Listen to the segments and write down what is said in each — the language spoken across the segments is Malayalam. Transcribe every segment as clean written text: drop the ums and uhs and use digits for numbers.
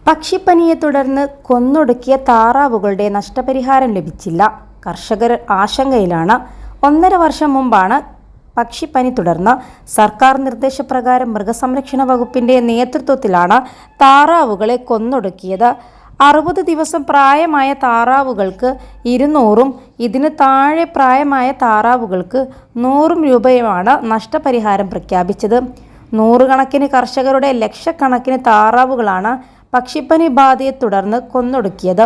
പക്ഷിപ്പനിയെ തുടർന്ന് കൊന്നൊടുക്കിയ താറാവുകളുടെ നഷ്ടപരിഹാരം ലഭിച്ചില്ല. കർഷകർ ആശങ്കയിലാണ്. 1.5 വർഷം മുമ്പാണ് പക്ഷിപ്പനി തുടർന്ന് സർക്കാർ നിർദ്ദേശപ്രകാരം മൃഗസംരക്ഷണ വകുപ്പിന്റെ നേതൃത്വത്തിലാണ് താറാവുകളെ കൊന്നൊടുക്കിയത്. 60 ദിവസം പ്രായമായ താറാവുകൾക്ക് 200-ഉം ഇതിന് താഴെ പ്രായമായ താറാവുകൾക്ക് 100 രൂപയുമാണ് നഷ്ടപരിഹാരം പ്രഖ്യാപിച്ചത്. നൂറുകണക്കിന് കർഷകരുടെ ലക്ഷക്കണക്കിന് താറാവുകളാണ് പക്ഷിപ്പനി ബാധയെ തുടർന്ന് കൊന്നൊടുക്കിയത്.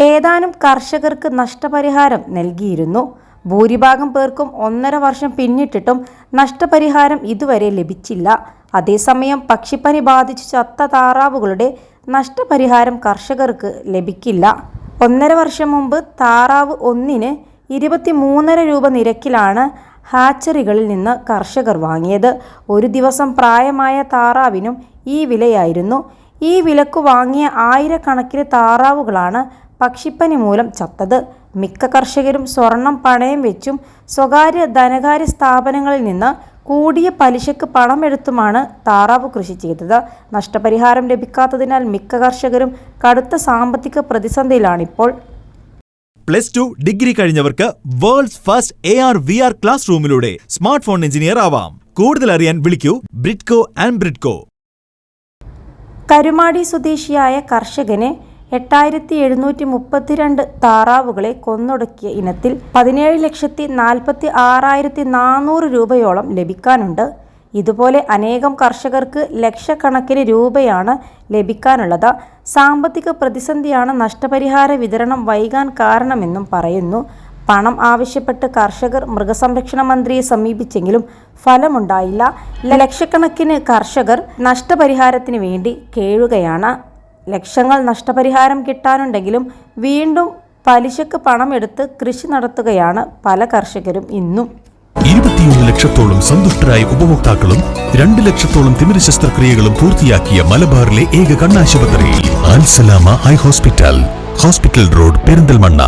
ഏതാനും കർഷകർക്ക് നഷ്ടപരിഹാരം നൽകിയിരുന്നു. ഭൂരിഭാഗം പേർക്കും 1.5 വർഷം പിന്നിട്ടിട്ടും നഷ്ടപരിഹാരം ഇതുവരെ ലഭിച്ചില്ല. അതേസമയം പക്ഷിപ്പനി ബാധിച്ചു ചത്ത താറാവുകളുടെ നഷ്ടപരിഹാരം കർഷകർക്ക് ലഭിക്കില്ല. 1.5 വർഷം മുമ്പ് താറാവ് ഒന്നിന് 23.5 രൂപ നിരക്കിലാണ് ഹാച്ചറികളിൽ നിന്ന് കർഷകർ വാങ്ങിയത്. ഒരു ദിവസം പ്രായമായ താറാവിനും ഈ വിലയായിരുന്നു. ഈ വിലക്കു വാങ്ങിയ ആയിരക്കണക്കിന് താറാവുകളാണ് പക്ഷിപ്പനി മൂലം ചത്തത്. മിക്ക കർഷകരും സ്വർണം പണയം വെച്ചും സ്വകാര്യ ധനകാര്യ സ്ഥാപനങ്ങളിൽ നിന്ന് കൂടിയ പലിശക്ക് പണമെടുത്തുമാണ് താറാവ് കൃഷി ചെയ്തത്. നഷ്ടപരിഹാരം ലഭിക്കാത്തതിനാൽ മിക്ക കർഷകരും കടുത്ത സാമ്പത്തിക പ്രതിസന്ധിയിലാണിപ്പോൾ. +2 ഡിഗ്രി കഴിഞ്ഞവർക്ക് വേൾഡ്സ് ഫസ്റ്റ് AR/VR ക്ലാസ് റൂമിലൂടെ സ്മാർട്ട് ഫോൺ എഞ്ചിനീയർ ആവാം. കൂടുതൽ അറിയാൻ വിളിക്കൂ ബ്രിഡ്കോ ആൻഡ് ബ്രിഡ്കോ. കരുമാടി സ്വദേശിയായ കർഷകന് 8732 താറാവുകളെ കൊന്നൊടുക്കിയ ഇനത്തിൽ 17,46,400 രൂപയോളം ലഭിക്കാനുണ്ട്. ഇതുപോലെ അനേകം കർഷകർക്ക് ലക്ഷക്കണക്കിന് രൂപയാണ് ലഭിക്കാനുള്ളത്. സാമ്പത്തിക പ്രതിസന്ധിയാണ് നഷ്ടപരിഹാര വിതരണം വൈകാൻ കാരണമെന്നും പറയുന്നു. പണം ആവശ്യപ്പെട്ട് കർഷകർ മൃഗസംരക്ഷണ മന്ത്രിയെ സമീപിച്ചെങ്കിലും ഫലമുണ്ടായില്ല. ലക്ഷക്കണക്കിന് കർഷകർ നഷ്ടപരിഹാരത്തിന് വേണ്ടി കേഴുകയാണ്. ലക്ഷങ്ങൾ നഷ്ടപരിഹാരം കിട്ടാനുണ്ടെങ്കിലും വീണ്ടും പലിശക്ക് പണമെടുത്ത് കൃഷി നടത്തുകയാണ് പല കർഷകരും ഇന്നും. 21 ലക്ഷത്തോളം സന്തുഷ്ടരായ ഉപഭോക്താക്കളും 2 ലക്ഷത്തോളം തിമിര ശസ്ത്രക്രിയകളും പൂർത്തിയാക്കിയ മലബാറിലെ ഏക കണ്ണാശുപത്രി അൽ സലാമ ഹൈ ഹോസ്പിറ്റൽ റോഡ്, പെരിന്തൽമണ്ണ.